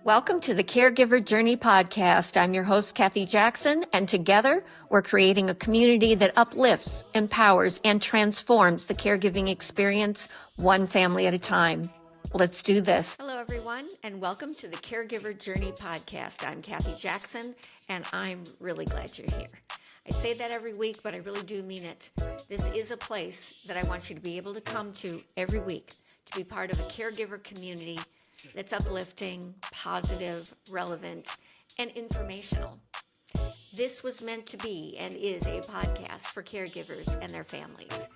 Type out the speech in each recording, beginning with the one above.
Welcome to the Caregiver Journey Podcast. I'm your host, Kathy Jackson, and together we're creating a community that uplifts, empowers, and transforms the caregiving experience one family at a time. Let's do this. Hello, everyone, and welcome to the Caregiver Journey Podcast. I'm Kathy Jackson, and I'm really glad you're here. I say that every week, but I really do mean it. This is a place that I want you to be able to come to every week to be part of a caregiver community that's uplifting, positive, relevant, and informational. This was meant to be and is a podcast for caregivers and their families.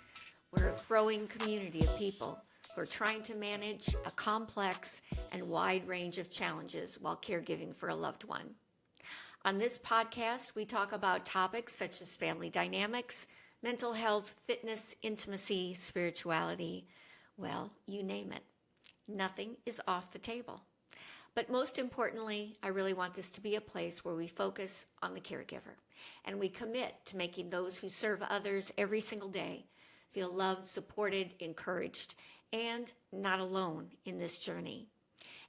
We're a growing community of people who are trying to manage a complex and wide range of challenges while caregiving for a loved one. On this podcast, we talk about topics such as family dynamics, mental health, fitness, intimacy, spirituality, well, you name it. Nothing is off the table. But most importantly, I really want this to be a place where we focus on the caregiver and we commit to making those who serve others every single day feel loved, supported, encouraged, and not alone in this journey.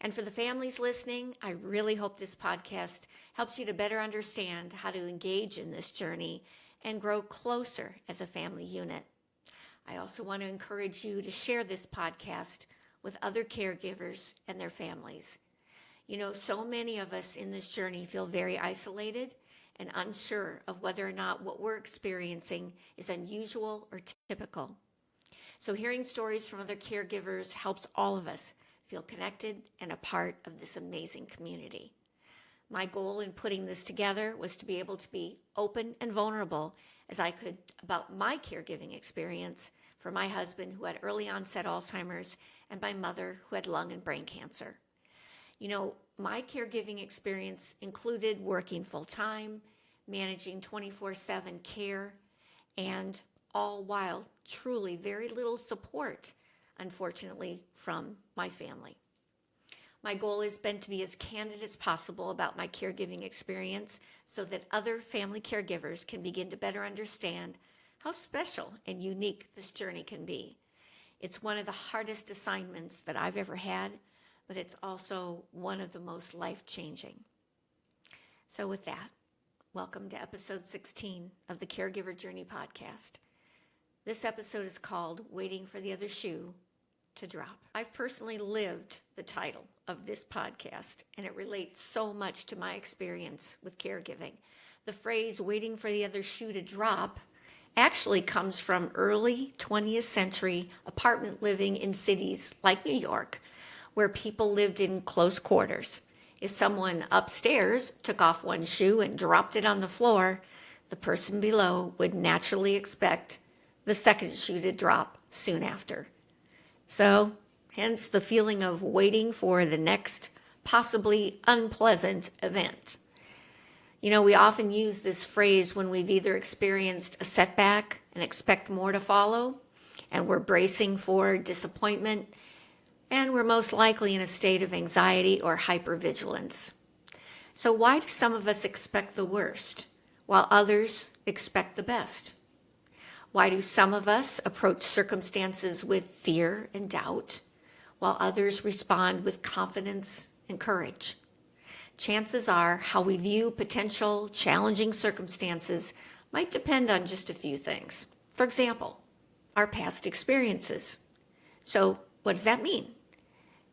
And for the families listening, I really hope this podcast helps you to better understand how to engage in this journey and grow closer as a family unit. I also want to encourage you to share this podcast with other caregivers and their families. You know, so many of us in this journey feel very isolated and unsure of whether or not what we're experiencing is unusual or typical. So hearing stories from other caregivers helps all of us feel connected and a part of this amazing community. My goal in putting this together was to be able to be open and vulnerable as I could about my caregiving experience for my husband who had early onset Alzheimer's and my mother who had lung and brain cancer. You know, my caregiving experience included working full-time, managing 24/7 care, and all while truly very little support, unfortunately, from my family. My goal has been to be as candid as possible about my caregiving experience so that other family caregivers can begin to better understand how special and unique this journey can be. It's one of the hardest assignments that I've ever had, but it's also one of the most life-changing. So with that, welcome to episode 16 of the Caregiver Journey Podcast. This episode is called Waiting for the Other Shoe to Drop. I've personally lived the title of this podcast, and it relates so much to my experience with caregiving. The phrase waiting for the other shoe to drop actually comes from early 20th century apartment living in cities like New York, where people lived in close quarters. If someone upstairs took off one shoe and dropped it on the floor, the person below would naturally expect the second shoe to drop soon after. So, hence the feeling of waiting for the next possibly unpleasant event. You know, we often use this phrase when we've either experienced a setback and expect more to follow, and we're bracing for disappointment, and we're most likely in a state of anxiety or hypervigilance. So why do some of us expect the worst, while others expect the best? Why do some of us approach circumstances with fear and doubt, while others respond with confidence and courage? Chances are how we view potential challenging circumstances might depend on just a few things. For example, our past experiences. So what does that mean?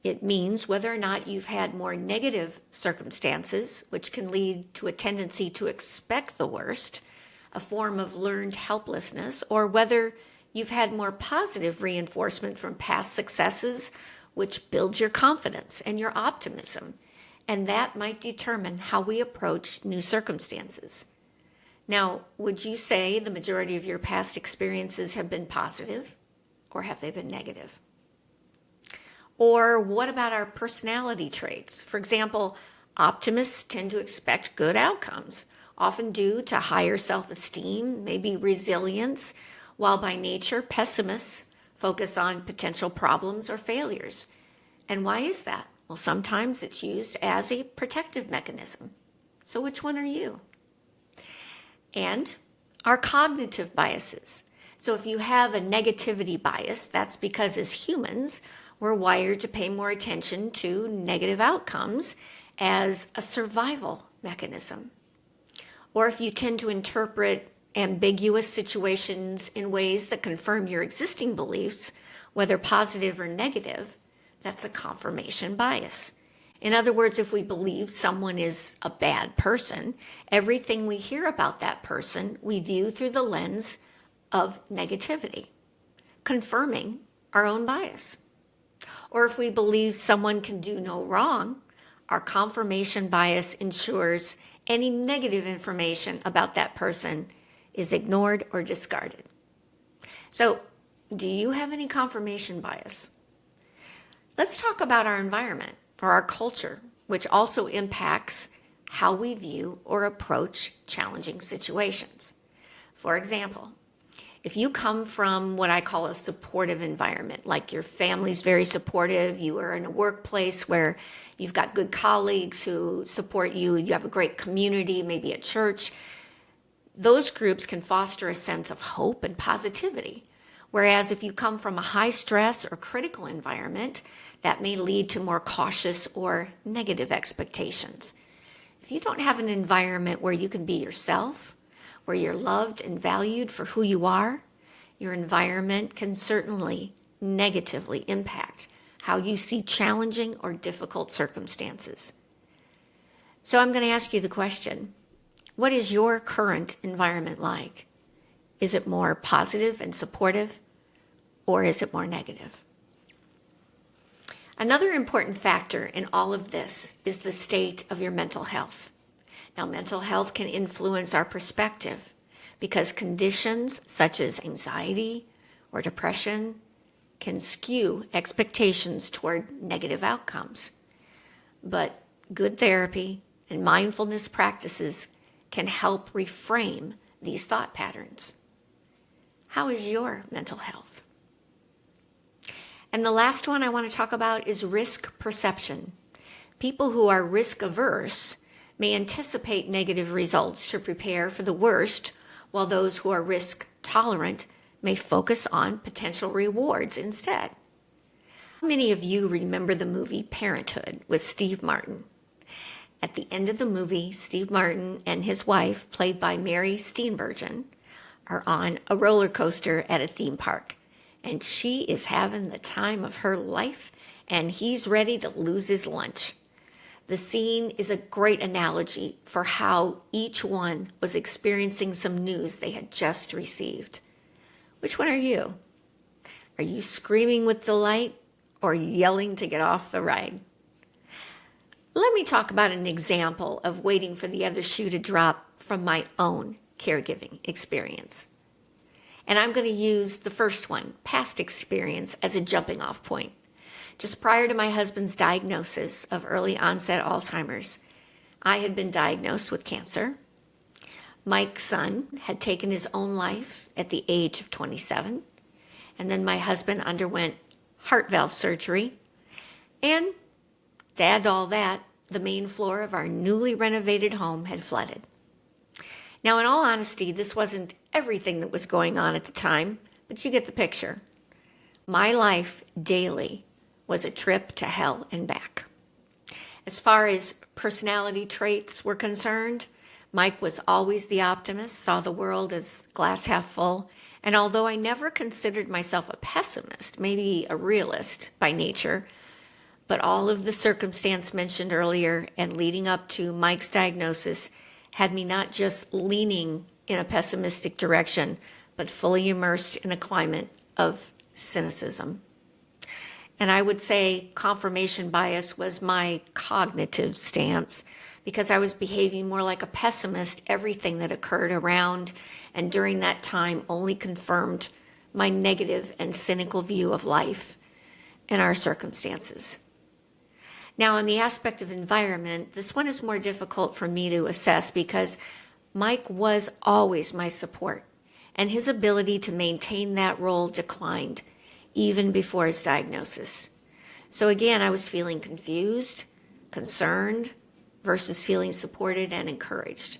It means whether or not you've had more negative circumstances, which can lead to a tendency to expect the worst, a form of learned helplessness, or whether you've had more positive reinforcement from past successes, which builds your confidence and your optimism. And that might determine how we approach new circumstances. Now, would you say the majority of your past experiences have been positive, or have they been negative? Or what about our personality traits? For example, optimists tend to expect good outcomes, often due to higher self-esteem, maybe resilience, while by nature pessimists focus on potential problems or failures. And why is that? Well, sometimes it's used as a protective mechanism. So which one are you? And our cognitive biases. So if you have a negativity bias, that's because as humans, we're wired to pay more attention to negative outcomes as a survival mechanism. Or if you tend to interpret ambiguous situations in ways that confirm your existing beliefs, whether positive or negative, that's a confirmation bias. In other words, if we believe someone is a bad person, everything we hear about that person we view through the lens of negativity, confirming our own bias. Or if we believe someone can do no wrong, our confirmation bias ensures any negative information about that person is ignored or discarded. So, do you have any confirmation bias? Let's talk about our environment or our culture, which also impacts how we view or approach challenging situations. For example, if you come from what I call a supportive environment, like your family's very supportive, you are in a workplace where you've got good colleagues who support you, you have a great community, maybe a church, those groups can foster a sense of hope and positivity. Whereas if you come from a high stress or critical environment, that may lead to more cautious or negative expectations. If you don't have an environment where you can be yourself, where you're loved and valued for who you are, your environment can certainly negatively impact how you see challenging or difficult circumstances. So I'm going to ask you the question, what is your current environment like? Is it more positive and supportive, or is it more negative? Another important factor in all of this is the state of your mental health. Now, mental health can influence our perspective because conditions such as anxiety or depression can skew expectations toward negative outcomes. But good therapy and mindfulness practices can help reframe these thought patterns. How is your mental health? And the last one I want to talk about is risk perception. People who are risk averse may anticipate negative results to prepare for the worst, while those who are risk tolerant may focus on potential rewards instead. How many of you remember the movie Parenthood with Steve Martin? At the end of the movie, Steve Martin and his wife, played by Mary Steenburgen, are on a roller coaster at a theme park. And she is having the time of her life, and he's ready to lose his lunch. The scene is a great analogy for how each one was experiencing some news they had just received. Which one are you? Are you screaming with delight or yelling to get off the ride? Let me talk about an example of waiting for the other shoe to drop from my own caregiving experience. And I'm going to use the first one, past experience, as a jumping off point. Just prior to my husband's diagnosis of early onset Alzheimer's, I had been diagnosed with cancer. Mike's son had taken his own life at the age of 27. And then my husband underwent heart valve surgery. And to add to all that, the main floor of our newly renovated home had flooded. Now, in all honesty, this wasn't everything that was going on at the time, but you get the picture. My life daily was a trip to hell and back. As far as personality traits were concerned, Mike was always the optimist, saw the world as glass half full, and although I never considered myself a pessimist, maybe a realist by nature, but all of the circumstance mentioned earlier and leading up to Mike's diagnosis had me not just leaning in a pessimistic direction, but fully immersed in a climate of cynicism. And I would say confirmation bias was my cognitive stance because I was behaving more like a pessimist. Everything that occurred around and during that time only confirmed my negative and cynical view of life and our circumstances. Now, in the aspect of environment, this one is more difficult for me to assess because Mike was always my support, and his ability to maintain that role declined even before his diagnosis. So again, I was feeling confused, concerned, versus feeling supported and encouraged.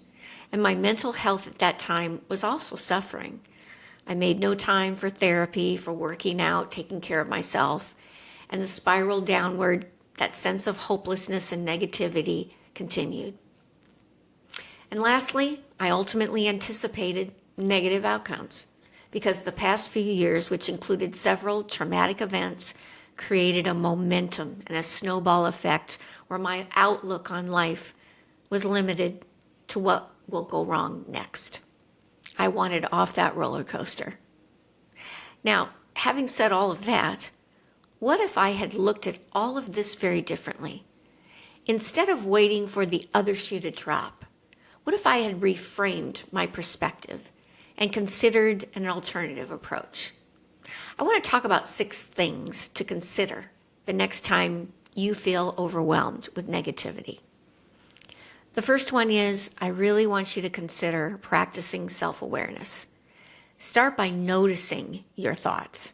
And my mental health at that time was also suffering. I made no time for therapy, for working out, taking care of myself, and the spiral downward that sense of hopelessness and negativity continued. And lastly, I ultimately anticipated negative outcomes because the past few years, which included several traumatic events, created a momentum and a snowball effect where my outlook on life was limited to what will go wrong next. I wanted off that roller coaster. Now, having said all of that, what if I had looked at all of this very differently? Instead of waiting for the other shoe to drop, what if I had reframed my perspective and considered an alternative approach? I want to talk about 6 things to consider the next time you feel overwhelmed with negativity. The first one is I really want you to consider practicing self-awareness. Start by noticing your thoughts.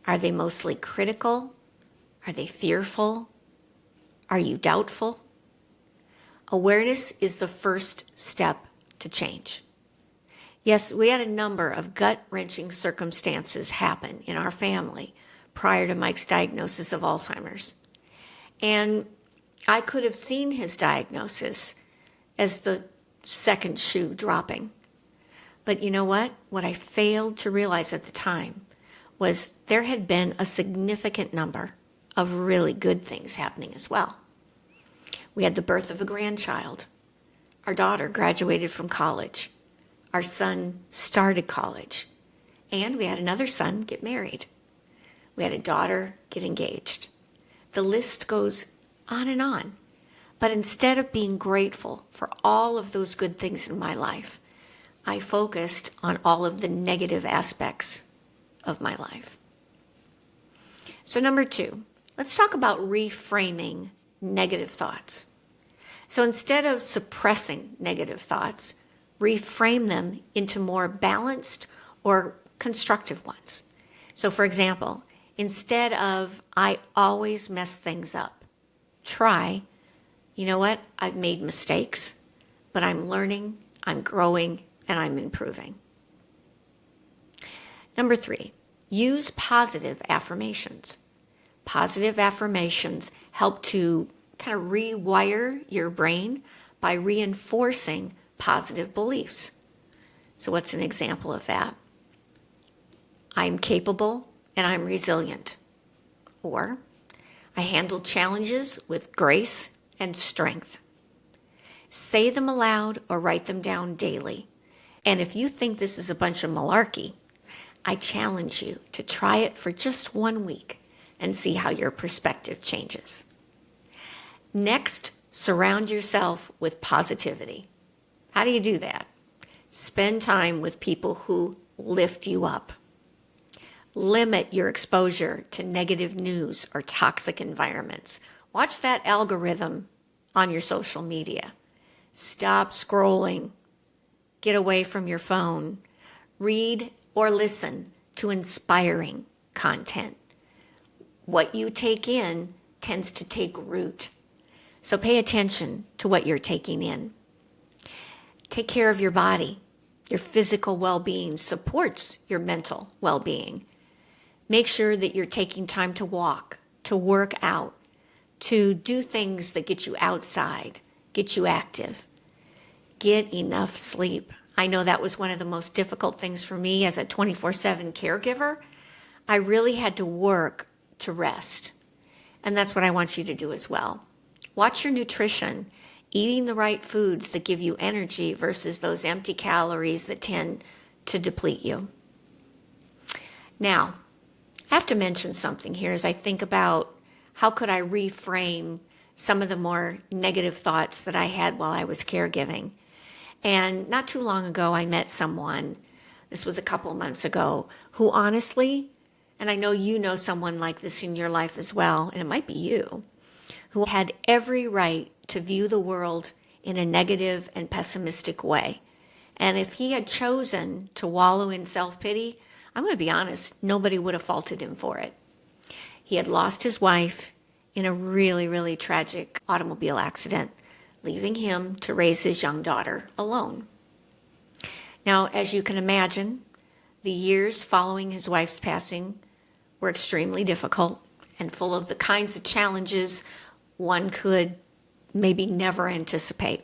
Are they mostly critical? Are they fearful? Are you doubtful? Awareness is the first step to change. Yes, we had a number of gut-wrenching circumstances happen in our family prior to Mike's diagnosis of Alzheimer's. And I could have seen his diagnosis as the second shoe dropping. But you know what? What I failed to realize at the time was there had been a significant number of really good things happening as well. We had the birth of a grandchild. Our daughter graduated from college. Our son started college. And we had another son get married. We had a daughter get engaged. The list goes on and on. But instead of being grateful for all of those good things in my life, I focused on all of the negative aspects of my life. So number 2, let's talk about reframing negative thoughts. So instead of suppressing negative thoughts, reframe them into more balanced or constructive ones. So for example, instead of I always mess things up, try, you know what, I've made mistakes, but I'm learning, I'm growing, and I'm improving. Number 3, use positive affirmations. Positive affirmations help to kind of rewire your brain by reinforcing positive beliefs. So what's an example of that? I'm capable and I'm resilient. Or I handle challenges with grace and strength. Say them aloud or write them down daily. And if you think this is a bunch of malarkey, I challenge you to try it for just 1 week and see how your perspective changes. Next, surround yourself with positivity. How do you do that? Spend time with people who lift you up. Limit your exposure to negative news or toxic environments. Watch that algorithm on your social media. Stop scrolling. Get away from your phone. Read or listen to inspiring content. What you take in tends to take root. So pay attention to what you're taking in. Take care of your body. Your physical well-being supports your mental well-being. Make sure that you're taking time to walk, to work out, to do things that get you outside, get you active. Get enough sleep. I know that was one of the most difficult things for me as a 24/7 caregiver. I really had to work to rest. And that's what I want you to do as well. Watch your nutrition, eating the right foods that give you energy versus those empty calories that tend to deplete you. Now, I have to mention something here as I think about how could I reframe some of the more negative thoughts that I had while I was caregiving. And not too long ago, I met someone, this was a couple months ago, who honestly, and I know you know someone like this in your life as well, and it might be you, who had every right to view the world in a negative and pessimistic way. And if he had chosen to wallow in self-pity, I'm going to be honest, nobody would have faulted him for it. He had lost his wife in a really, really tragic automobile accident, leaving him to raise his young daughter alone. Now, as you can imagine, the years following his wife's passing were extremely difficult and full of the kinds of challenges one could maybe never anticipate.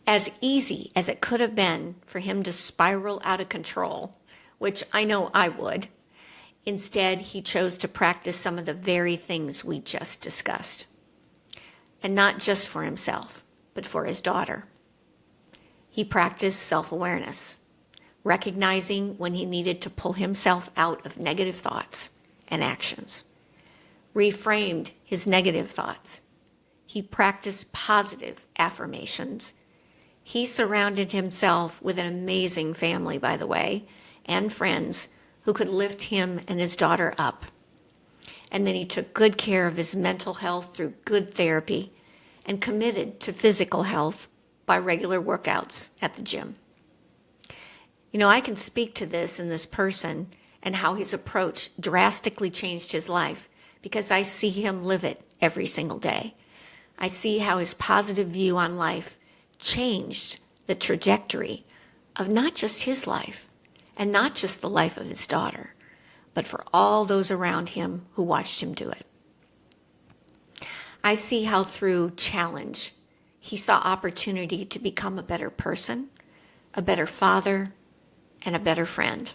As easy as it could have been for him to spiral out of control, which I know I would, instead he chose to practice some of the very things we just discussed. And not just for himself, but for his daughter. He practiced self-awareness, recognizing when he needed to pull himself out of negative thoughts and actions, reframed his negative thoughts. He practiced positive affirmations. He surrounded himself with an amazing family, by the way, and friends who could lift him and his daughter up. And then he took good care of his mental health through good therapy and committed to physical health by regular workouts at the gym. You know, I can speak to this in this person and how his approach drastically changed his life because I see him live it every single day. I see how his positive view on life changed the trajectory of not just his life and not just the life of his daughter, but for all those around him who watched him do it. I see how through challenge, he saw opportunity to become a better person, a better father, and a better friend.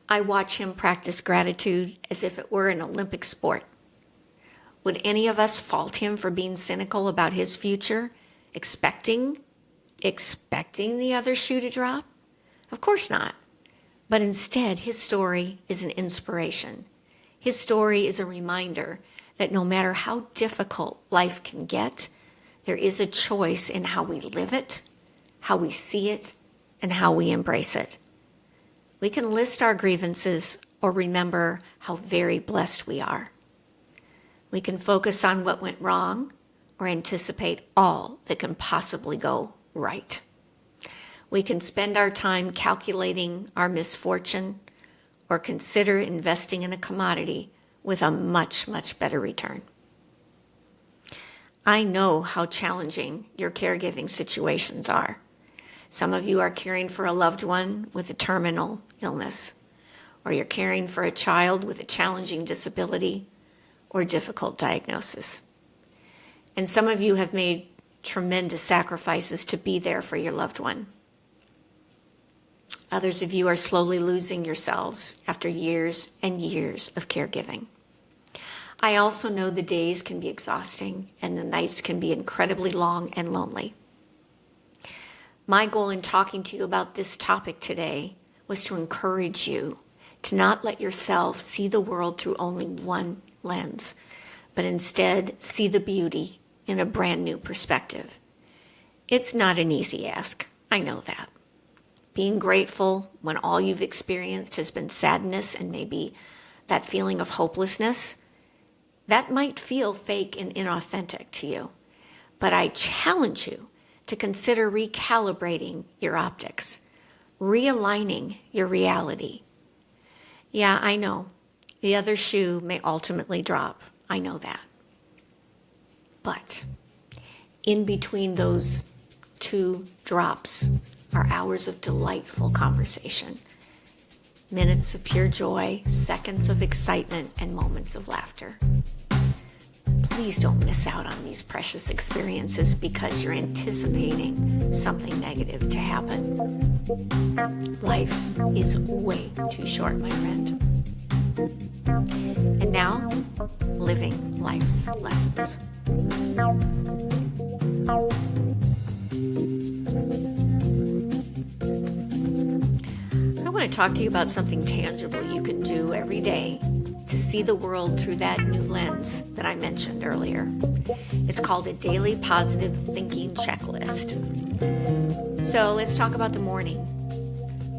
I watch him practice gratitude as if it were an Olympic sport. Would any of us fault him for being cynical about his future, expecting the other shoe to drop? Of course not. But instead, his story is an inspiration. His story is a reminder that no matter how difficult life can get, there is a choice in how we live it, how we see it, and how we embrace it. We can list our grievances or remember how very blessed we are. We can focus on what went wrong or anticipate all that can possibly go right. We can spend our time calculating our misfortune or consider investing in a commodity with a much, much better return. I know how challenging your caregiving situations are. Some of you are caring for a loved one with a terminal illness, or you're caring for a child with a challenging disability or difficult diagnosis. And some of you have made tremendous sacrifices to be there for your loved one. Others of you are slowly losing yourselves after years and years of caregiving. I also know the days can be exhausting and the nights can be incredibly long and lonely. My goal in talking to you about this topic today was to encourage you to not let yourself see the world through only one lens, but instead see the beauty in a brand new perspective. It's not an easy ask, I know that. Being grateful when all you've experienced has been sadness and maybe that feeling of hopelessness, that might feel fake and inauthentic to you. But I challenge you to consider recalibrating your optics, realigning your reality. Yeah, I know. The other shoe may ultimately drop. I know that. But in between those two drops are hours of delightful conversation, minutes of pure joy, seconds of excitement, and moments of laughter. Please don't miss out on these precious experiences because you're anticipating something negative to happen. Life is way too short, my friend. And now, living life's lessons. I want to talk to you about something tangible you can do every day to see the world through that new lens that I mentioned earlier. It's called a daily positive thinking checklist. So let's talk about the morning.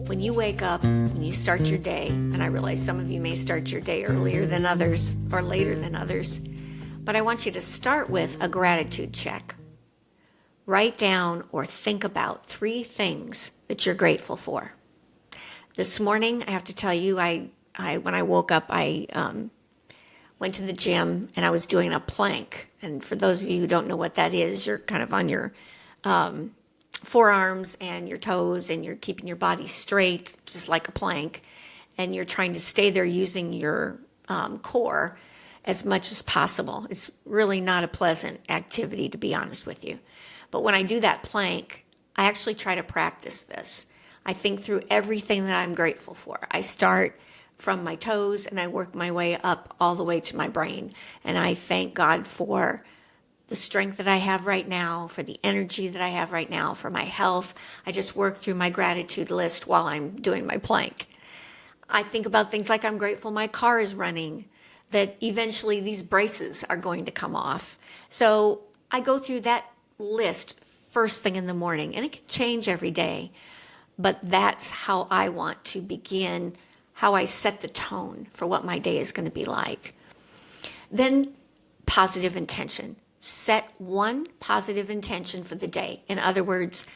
When you wake up, when you start your day, and I realize some of you may start your day earlier than others or later than others, but I want you to start with a gratitude check. Write down or think about 3 things that you're grateful for. This morning, I have to tell you, when I woke up, I went to the gym and I was doing a plank. And for those of you who don't know what that is, you're kind of on your forearms and your toes and you're keeping your body straight, just like a plank. And you're trying to stay there using your core as much as possible. It's really not a pleasant activity, to be honest with you. But when I do that plank, I actually try to practice this. I think through everything that I'm grateful for. I start from my toes and I work my way up all the way to my brain. And I thank God for the strength that I have right now, for the energy that I have right now, for my health. I just work through my gratitude list while I'm doing my plank. I think about things like I'm grateful my car is running, that eventually these braces are going to come off. So I go through that list first thing in the morning, and it can change every day, but that's how I want to begin, how I set the tone for what my day is going to be like. Then positive intention. Set one positive intention for the day. In other words,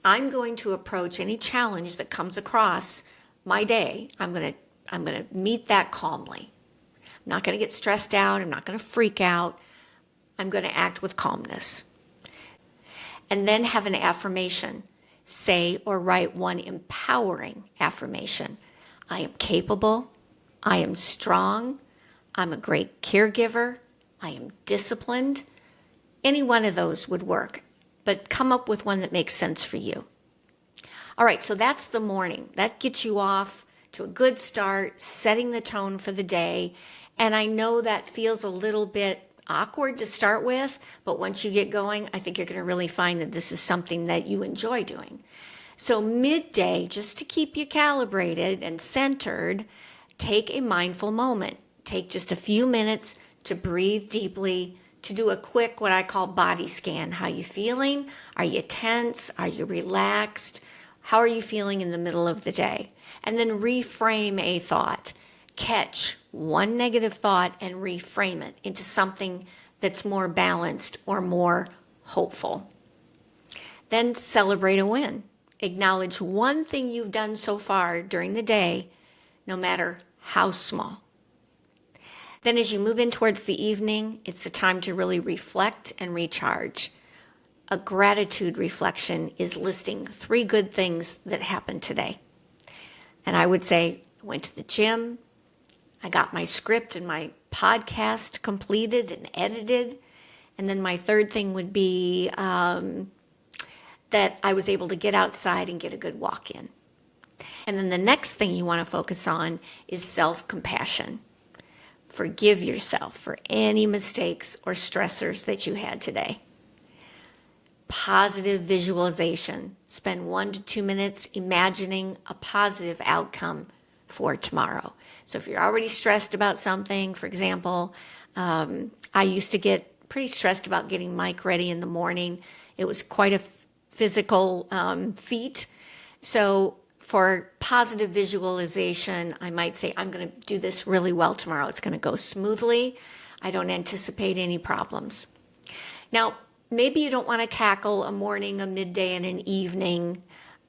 I'm going to approach any challenge that comes across my day. I'm going to meet that calmly. I'm not going to get stressed out. I'm not going to freak out. I'm going to act with calmness. And then have an affirmation. Say or write one empowering affirmation. I am capable. I am strong. I'm a great caregiver. I am disciplined. Any one of those would work, but come up with one that makes sense for you. All right, so that's the morning. That gets you off to a good start, setting the tone for the day. And I know that feels a little bit awkward to start with, but once you get going, I think you're going to really find that this is something that you enjoy doing. So midday, just to keep you calibrated and centered, take a mindful moment. Take just a few minutes to breathe deeply, to do a quick, what I call body scan. How are you feeling? Are you tense? Are you relaxed? How are you feeling in the middle of the day? And then reframe a thought. Catch one negative thought and reframe it into something that's more balanced or more hopeful. Then celebrate a win. Acknowledge one thing you've done so far during the day, no matter how small. Then as you move in towards the evening, it's a time to really reflect and recharge. A gratitude reflection is listing 3 good things that happened today. And I would say, I went to the gym, I got my script and my podcast completed and edited, and then my third thing would be that I was able to get outside and get a good walk in. And then the next thing you want to focus on is self-compassion. Forgive yourself for any mistakes or stressors that you had today. Positive visualization. Spend 1 to 2 minutes imagining a positive outcome for tomorrow. So if you're already stressed about something, for example, I used to get pretty stressed about getting Mike ready in the morning. It was quite a physical feat. So for positive visualization, I might say, I'm going to do this really well tomorrow. It's going to go smoothly. I don't anticipate any problems. Now, maybe you don't want to tackle a morning, a midday, and an evening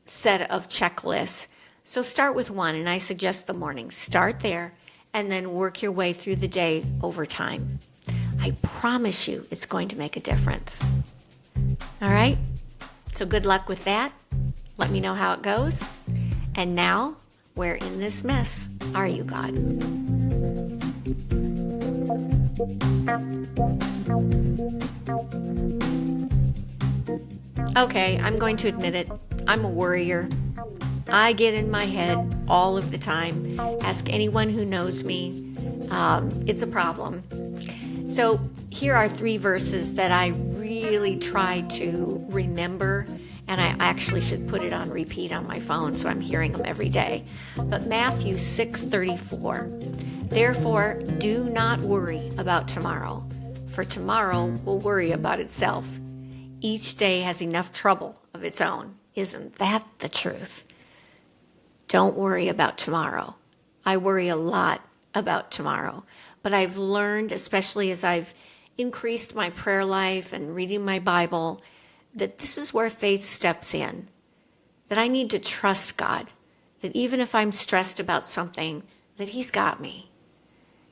set of checklists. So start with one, and I suggest the morning. Start there, and then work your way through the day over time. I promise you it's going to make a difference. All right? So good luck with that. Let me know how it goes. And now, where in this mess are you, God? Okay, I'm going to admit it. I'm a worrier. I get in my head all of the time. Ask anyone who knows me. It's a problem. So here are 3 verses that I really try to remember, and I actually should put it on repeat on my phone so I'm hearing them every day. But Matthew 6:34, therefore do not worry about tomorrow, for tomorrow will worry about itself. Each day has enough trouble of its own. Isn't that the truth? Don't worry about tomorrow. I worry a lot about tomorrow, but I've learned, especially as I've increased my prayer life and reading my Bible, that this is where faith steps in, that I need to trust God, that even if I'm stressed about something, that He's got me.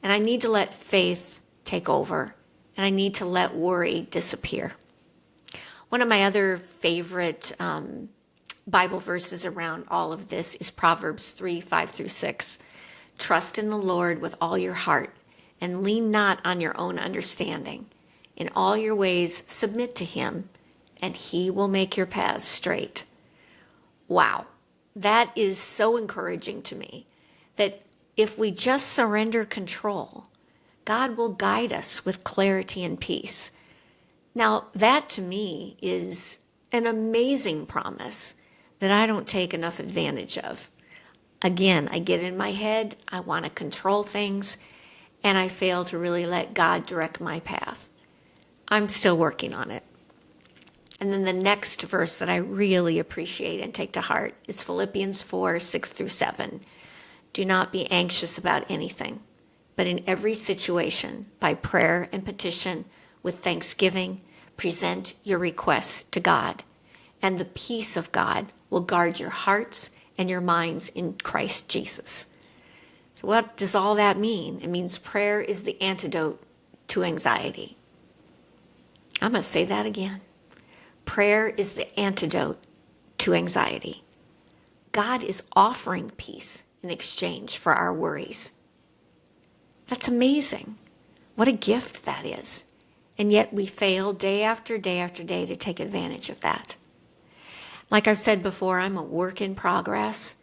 And I need to let faith take over, and I need to let worry disappear. One of my other favorite Bible verses around all of this is Proverbs 3:5-6. Trust in the Lord with all your heart. and lean not on your own understanding. In all your ways, submit to him, and he will make your paths straight. Wow, that is so encouraging to me, that if we just surrender control, God will guide us with clarity and peace. Now, that to me is an amazing promise that I don't take enough advantage of. Again, I get in my head, I want to control things, and I fail to really let God direct my path. I'm still working on it. And then the next verse that I really appreciate and take to heart is Philippians 4:6-7. Do not be anxious about anything, but in every situation, by prayer and petition, with thanksgiving, present your requests to God, and the peace of God will guard your hearts and your minds in Christ Jesus. So what does all that mean? It means prayer is the antidote to anxiety. I'm going to say that again. Prayer is the antidote to anxiety. God is offering peace in exchange for our worries. That's amazing. What a gift that is. And yet we fail day after day after day to take advantage of that. Like I've said before, I'm a work in progress.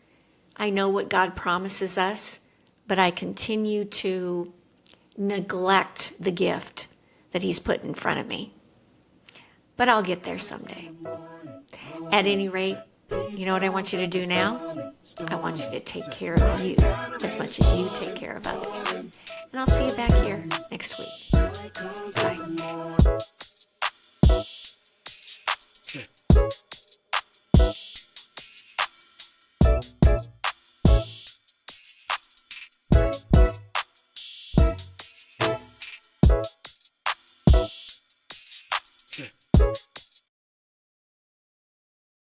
I know what God promises us, but I continue to neglect the gift that he's put in front of me. But I'll get there someday. At any rate, you know what I want you to do now? I want you to take care of you as much as you take care of others. And I'll see you back here next week. Bye.